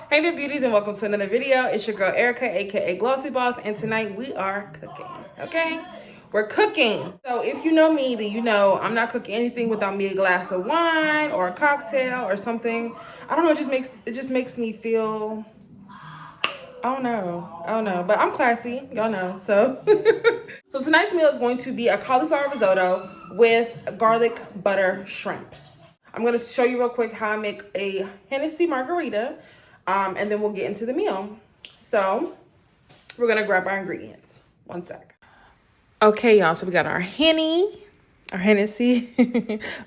Hey there, beauties, and welcome to another video. It's your girl Erica, aka GlosssyBoss, and tonight we are cooking. Okay, we're cooking. So if you know me, then you know I'm not cooking anything without me a glass of wine or a cocktail or something. I don't know. It just makes me feel. I don't know, but I'm classy, y'all know. So, so tonight's meal is going to be a cauliflower risotto with garlic butter shrimp. I'm gonna show you real quick how I make a Hennessy margarita, and then we'll get into the meal. So we're gonna grab our ingredients. One sec. Okay, y'all, so we got our Hennessy.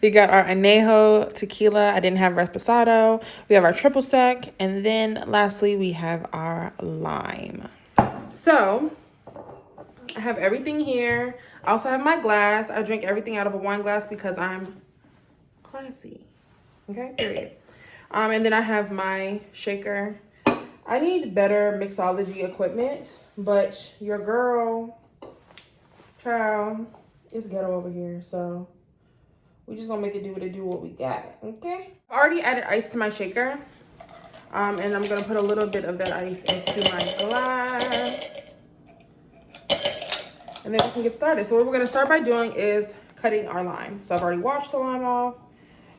We got our añejo tequila. I didn't have reposado. We have our triple sec, and then lastly we have our lime. So I have everything here. I also have my glass. I drink everything out of a wine glass because I'm classy. Okay, period. And then I have my shaker. I need better mixology equipment, but your girl, child, is ghetto over here, so we just gonna make it do what we got. Okay. I already added ice to my shaker, and I'm gonna put a little bit of that ice into my glass, and then we can get started. So what we're gonna start by doing is cutting our lime. So I've already washed the lime off.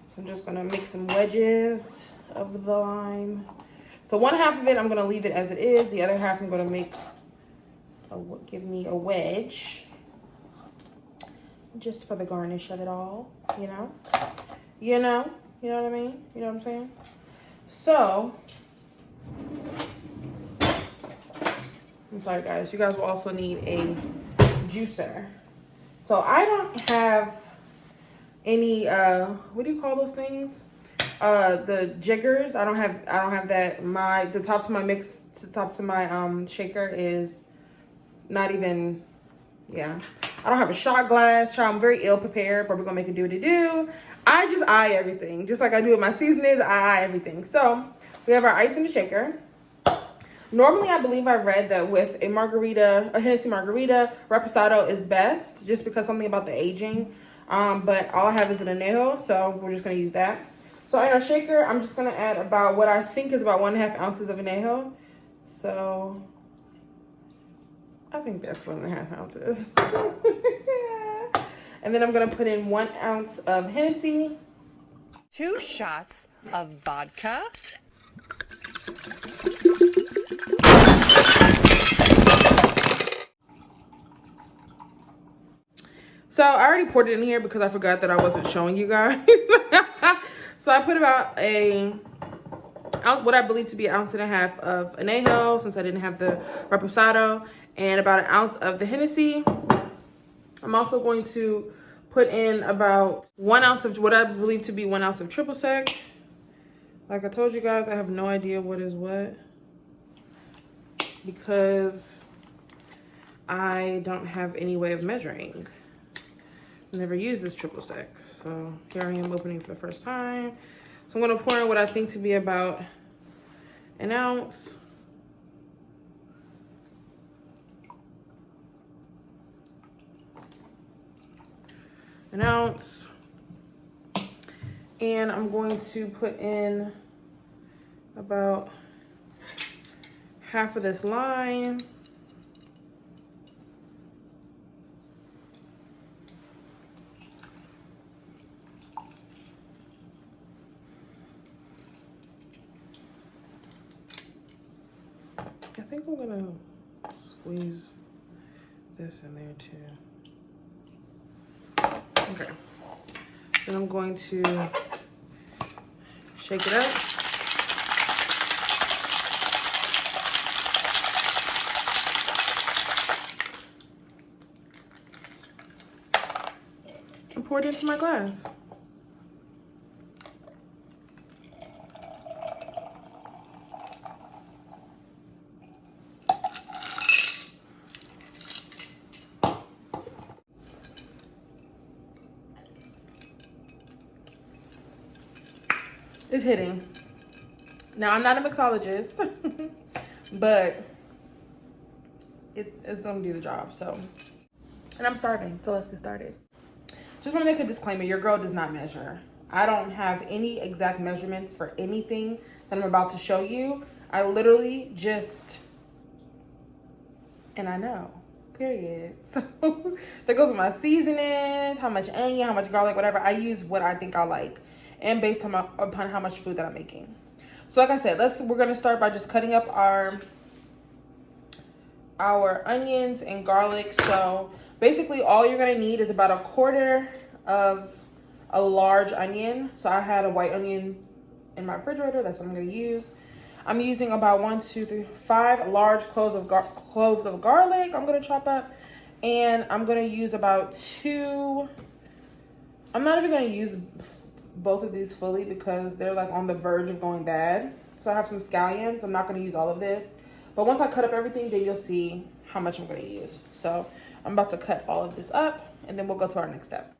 So I'm just gonna make some wedges of the lime. So one half of it, I'm gonna leave it as it is. The other half, I'm gonna give me a wedge, just for the garnish of it all, you know what I mean? You know what I'm saying? So, I'm sorry guys, you guys will also need a juicer. So I don't have any what do you call those things, the jiggers. I don't have that. The top to my shaker is not even, yeah, I don't have a shot glass. I'm very ill prepared, but we're gonna make it do what it do. I just eye everything, just like I do with my seasonings. I eye everything. So we have our ice in the shaker. Normally, I believe I read that with a Hennessy margarita, reposado is best, just because something about the aging. But all I have is an añejo, so we're just gonna use that. So in our shaker, I'm just gonna add about what I think is about 1.5 ounces of añejo. So I think that's 1.5 ounces. And then I'm gonna put in 1 ounce of Hennessy. 2 shots of vodka. So I already poured it in here because I forgot that I wasn't showing you guys. So I put about what I believe to be 1.5 ounces of añejo, since I didn't have the reposado, and about 1 ounce of the Hennessy. I'm also going to put in about 1 ounce of what I believe to be 1 ounce of triple sec. Like I told you guys, I have no idea what is what, because I don't have any way of measuring. Never used this triple sec, so here I am opening for the first time. So I'm gonna pour in what I think to be about 1 ounce. An ounce. And I'm going to put in about half of this lime. I think I'm gonna squeeze this in there too. Okay. Then I'm going to shake it up. And pour it into my glass. It's hitting. Now, I'm not a mixologist, but it's gonna do the job, so. And I'm starving, so let's get started. Just wanna make a disclaimer, your girl does not measure. I don't have any exact measurements for anything that I'm about to show you. I literally just, and I know, period. So that goes with my seasoning, how much onion, how much garlic, whatever. I use what I think I like, and based on upon how much food that I'm making. So like I said, we're gonna start by just cutting up our onions and garlic. So basically all you're gonna need is about a quarter of a large onion. So I had a white onion in my refrigerator. That's what I'm gonna use. I'm using about 5 large cloves of garlic I'm gonna chop up. And I'm gonna use about 2, I'm not even gonna use both of these fully because they're like on the verge of going bad. So I have some scallions. I'm not gonna use all of this. But once I cut up everything, then you'll see how much I'm gonna use. So I'm about to cut all of this up and then we'll go to our next step.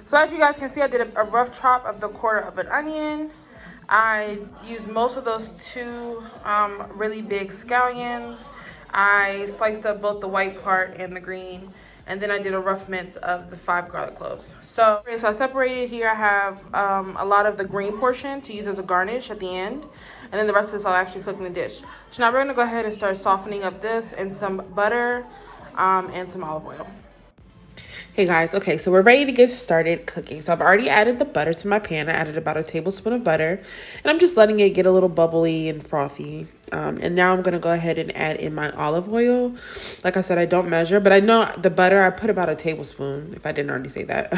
So as you guys can see, I did a rough chop of the quarter of an onion. I used most of those 2 really big scallions. I sliced up both the white part and the green. And then I did a rough mince of the 5 garlic cloves. So I separated here. I have a lot of the green portion to use as a garnish at the end. And then the rest of this I'll actually cook in the dish. So now we're going to go ahead and start softening up this in some butter and some olive oil. Hey guys, okay, so we're ready to get started cooking. So I've already added the butter to my pan. I added about a tablespoon of butter, and I'm just letting it get a little bubbly and frothy. And now I'm gonna go ahead and add in my olive oil. Like I said, I don't measure, but I know the butter, I put about a tablespoon, if I didn't already say that.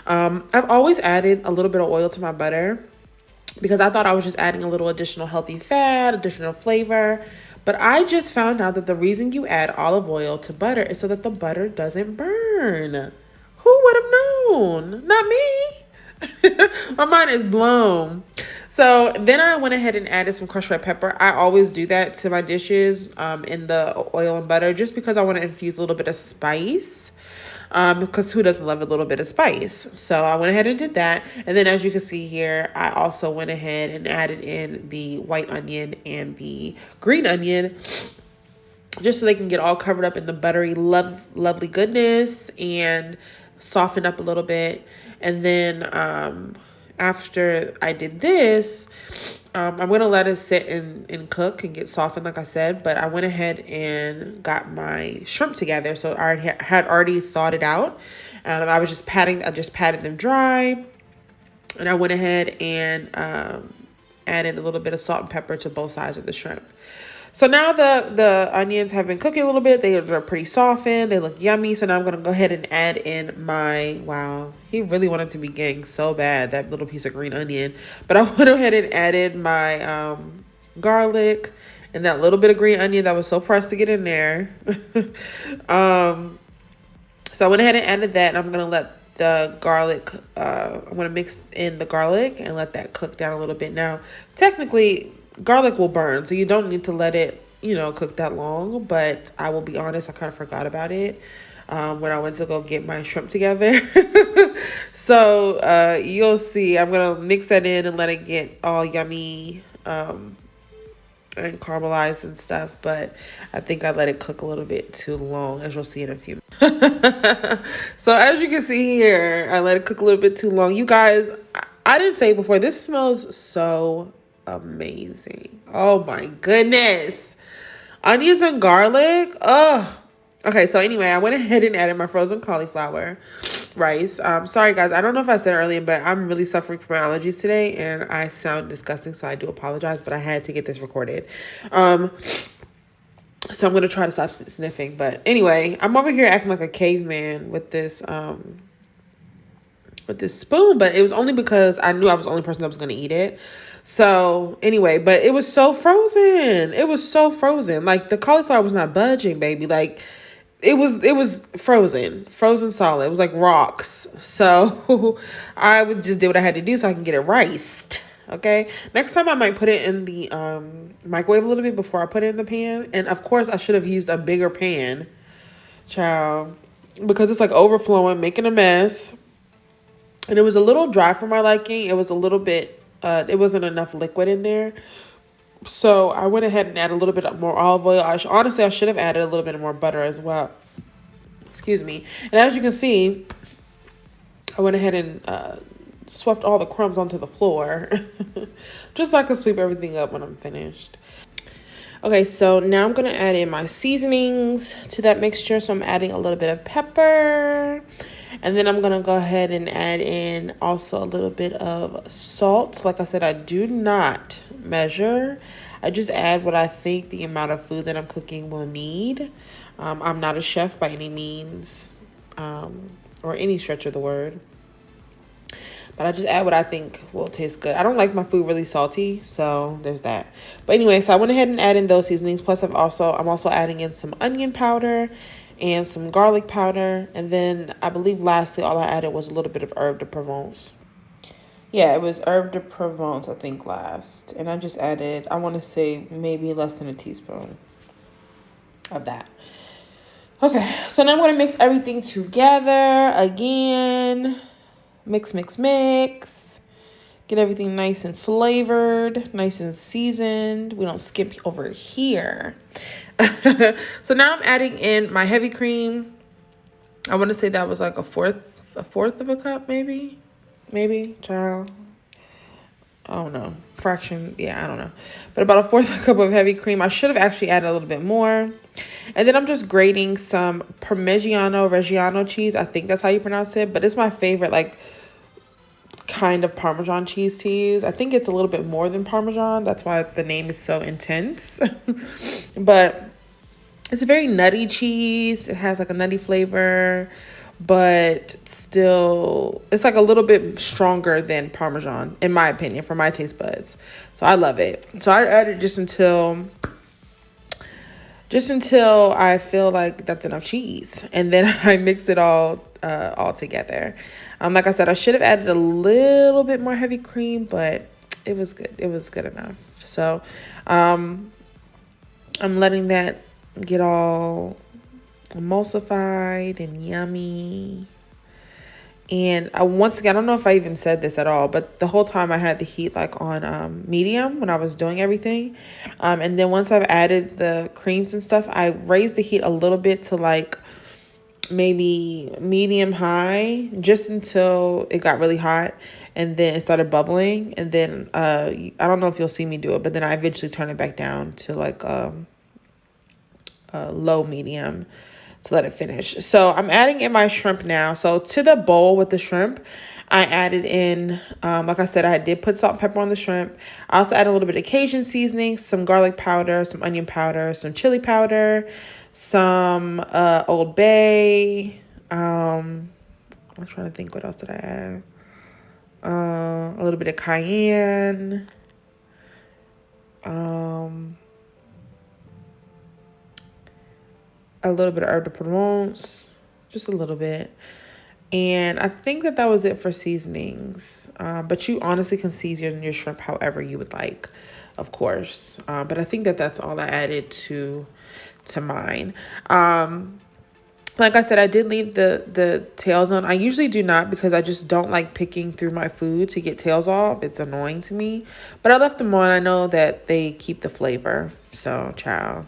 I've always added a little bit of oil to my butter because I thought I was just adding a little additional healthy fat, additional flavor. But I just found out that the reason you add olive oil to butter is so that the butter doesn't burn. Who would have known? Not me. My mind is blown. So then I went ahead and added some crushed red pepper. I always do that to my dishes in the oil and butter just because I want to infuse a little bit of spice. Because who doesn't love a little bit of spice? So I went ahead and did that. And then as you can see here, I also went ahead and added in the white onion and the green onion just so they can get all covered up in the buttery, lovely goodness and soften up a little bit. And then after I did this, I'm going to let it sit and cook and get softened, like I said. But I went ahead and got my shrimp together. So I had already thawed it out. And I just patted them dry. And I went ahead and added a little bit of salt and pepper to both sides of the shrimp. So now the onions have been cooking a little bit. They are pretty softened. They look yummy. So now I'm going to go ahead and add in my, wow, he really wanted to be getting so bad, that little piece of green onion. But I went ahead and added my garlic and that little bit of green onion that was so pressed to get in there. So I went ahead and added that, and I'm going to let the garlic, I'm going to mix in the garlic and let that cook down a little bit. Now, technically, garlic will burn, so you don't need to let it, cook that long. But I will be honest, I kind of forgot about it when I went to go get my shrimp together. So you'll see. I'm going to mix that in and let it get all yummy and caramelized and stuff. But I think I let it cook a little bit too long, as you'll see in a few minutes. So as you can see here, I let it cook a little bit too long. You guys, I didn't say before, this smells so amazing. Oh my goodness. Onions and garlic. Oh. Okay, so anyway, I went ahead and added my frozen cauliflower rice. Sorry guys, I don't know if I said earlier, but I'm really suffering from allergies today and I sound disgusting, so I do apologize, but I had to get this recorded. So I'm going to try to stop sniffing. But anyway, I'm over here acting like a caveman with this with this spoon, but it was only because I knew I was the only person that was going to eat it. So anyway, but it was so frozen. It was so frozen. Like the cauliflower was not budging, baby. Like it was frozen solid. It was like rocks. So I would just do what I had to do so I can get it riced. Okay. Next time I might put it in the microwave a little bit before I put it in the pan. And of course I should have used a bigger pan, child, because it's like overflowing, making a mess. And it was a little dry for my liking. It was a little bit, it wasn't enough liquid in there. So I went ahead and added a little bit more olive oil. Honestly, I should have added a little bit more butter as well. Excuse me. And as you can see, I went ahead and swept all the crumbs onto the floor. Just so I can sweep everything up when I'm finished. Okay, so now I'm going to add in my seasonings to that mixture. So I'm adding a little bit of pepper. And then I'm going to go ahead and add in also a little bit of salt. Like I said, I do not measure. I just add what I think the amount of food that I'm cooking will need. I'm not a chef by any means, or any stretch of the word. But I just add what I think will taste good. I don't like my food really salty, so there's that. But anyway, so I went ahead and added in those seasonings. Plus, I'm also adding in some onion powder and some garlic powder. And then I believe lastly, all I added was a little bit of herb de Provence. Yeah, it was herb de Provence, I think, last. And I just added, I want to say maybe less than a teaspoon of that. Okay, so now I'm going to mix everything together again. Mix, mix, mix. Get everything nice and flavored, nice and seasoned. We don't skip over here. So now I'm adding in my heavy cream. I want to say that was like a fourth of a cup, maybe, child. I don't know. Fraction. Yeah, I don't know. But about a fourth of a cup of heavy cream. I should have actually added a little bit more. And then I'm just grating some Reggiano cheese. I think that's how you pronounce it. But it's my favorite, like, kind of Parmesan cheese to use. I think it's a little bit more than Parmesan. That's why the name is so intense. But it's a very nutty cheese. It has like a nutty flavor, but still it's like a little bit stronger than Parmesan, in my opinion, for my taste buds. So I love it. So I added just until I feel like that's enough cheese. And then I mix it all together. Like I said, I should have added a little bit more heavy cream, but it was good. It was good enough. So I'm letting that get all emulsified and yummy. And once again, I don't know if I even said this at all, but the whole time I had the heat like on medium when I was doing everything. And then once I've added the creams and stuff, I raised the heat a little bit to like maybe medium high, just until it got really hot. And then it started bubbling. And then I don't know if you'll see me do it, but then I eventually turn it back down to like low medium to let it finish. So I'm adding in my shrimp now. So to the bowl with the shrimp, I added in, like I said, I did put salt and pepper on the shrimp. I also added a little bit of Cajun seasoning, some garlic powder, some onion powder, some chili powder, some Old Bay. I'm trying to think, what else did I add? A little bit of cayenne. A little bit of herb de Provence, just a little bit. And I think that was it for seasonings. But you honestly can season your shrimp however you would like, of course. But I think that's all I added to mine. Like I said, I did leave the tails on. I usually do not, because I just don't like picking through my food to get tails off. It's annoying to me. But I left them on. I know that they keep the flavor. So, child,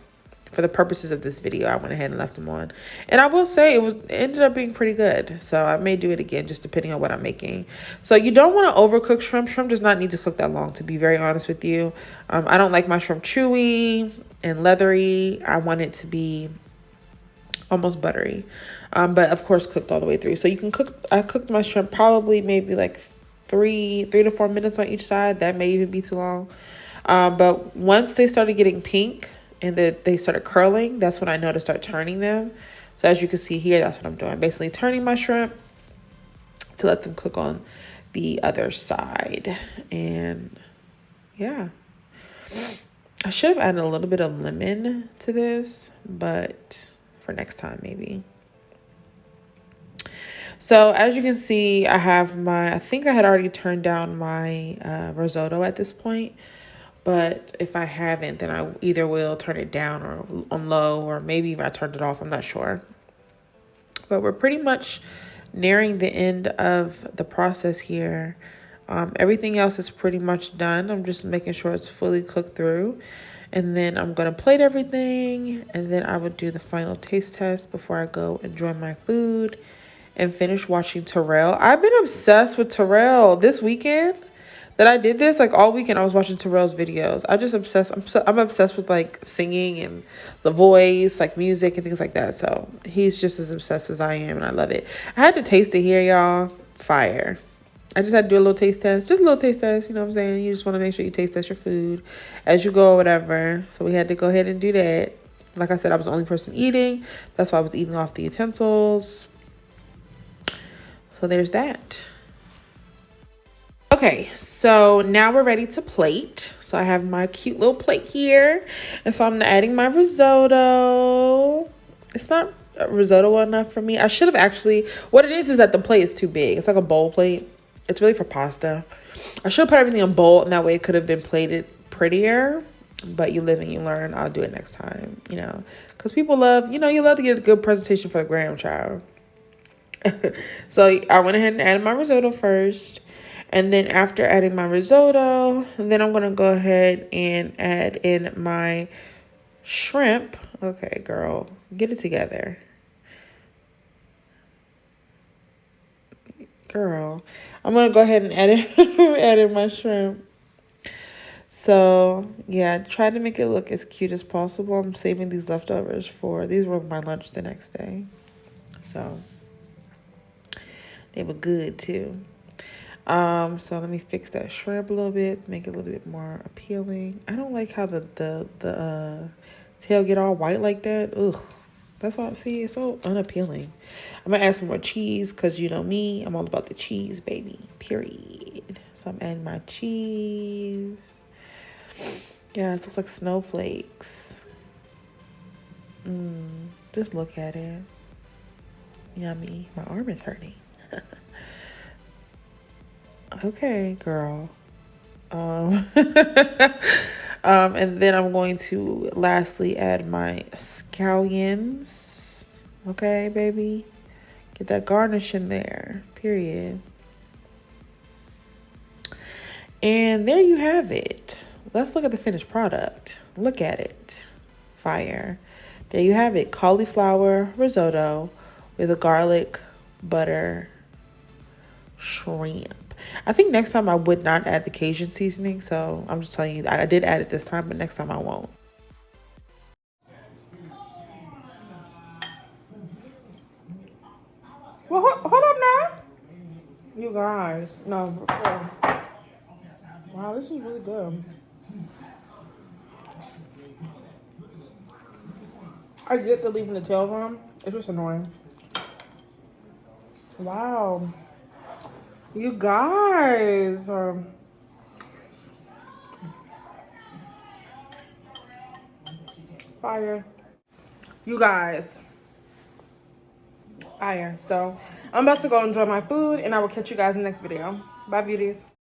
for the purposes of this video, I went ahead and left them on. And I will say it ended up being pretty good. So I may do it again, just depending on what I'm making. So you don't want to overcook shrimp. Shrimp does not need to cook that long, to be very honest with you. I don't like my shrimp chewy and leathery. I want it to be almost buttery, but of course cooked all the way through. So you can I cooked my shrimp probably maybe like 3 to 4 minutes on each side. That may even be too long. But once they started getting pink and they started curling, that's when I know to start turning them. So as you can see here, that's what I'm doing. Basically turning my shrimp to let them cook on the other side. And yeah, I should have added a little bit of lemon to this, but for next time maybe. So as you can see, I think I had already turned down my risotto at this point. But if I haven't, then I either will turn it down or on low, or maybe if I turned it off, I'm not sure. But we're pretty much nearing the end of the process here. Everything else is pretty much done. I'm just making sure it's fully cooked through. And then I'm going to plate everything. And then I would do the final taste test before I go enjoy my food and finish watching Terrell. I've been obsessed with Terrell this weekend. That I did this, like all weekend I was watching Terrell's videos. I just obsessed. I'm obsessed with like singing and the voice, like music and things like that. So he's just as obsessed as I am, and I love it. I had to taste it here, y'all. Fire. I just had to do a little taste test. Just a little taste test, you know what I'm saying? You just want to make sure you taste test your food as you go or whatever. So we had to go ahead and do that. Like I said, I was the only person eating. That's why I was eating off the utensils. So there's that. Okay, so now we're ready to plate. So I have my cute little plate here. And so I'm adding my risotto. It's not risotto enough for me. I should have actually, what it is that the plate is too big. It's like a bowl plate. It's really for pasta. I should have put everything in a bowl, and that way it could have been plated prettier. But you live and you learn. I'll do it next time, you know. Because people love, you know, you love to get a good presentation for the grandchild. So I went ahead and added my risotto first. And then after adding my risotto, then I'm going to go ahead and add in my shrimp. Okay, girl, get it together. Girl, I'm going to go ahead and add in my shrimp. So, yeah, try to make it look as cute as possible. I'm saving these leftovers these were my lunch the next day. So, they were good too. So let me fix that shrimp a little bit to make it a little bit more appealing. I don't like how the tail get all white like that. Ugh, that's all. See, it's so unappealing. I'm gonna add some more cheese because you know me, I'm all about the cheese, baby. Period. So I'm adding my cheese. Yeah, it looks like snowflakes. Just look at it. Yummy. My arm is hurting. Okay, girl. And then I'm going to lastly add my scallions. Okay, baby. Get that garnish in there. Period. And there you have it. Let's look at the finished product. Look at it. Fire. There you have it. Cauliflower risotto with a garlic butter shrimp. I think next time I would not add the Cajun seasoning, so I'm just telling you, I did add it this time, but next time I won't. Well, hold up now. You guys, no, before. Wow, this is really good. I get the leaving the tails on. It's just annoying. Wow. You guys. Fire. You guys. Fire. So, I'm about to go enjoy my food, and I will catch you guys in the next video. Bye, beauties.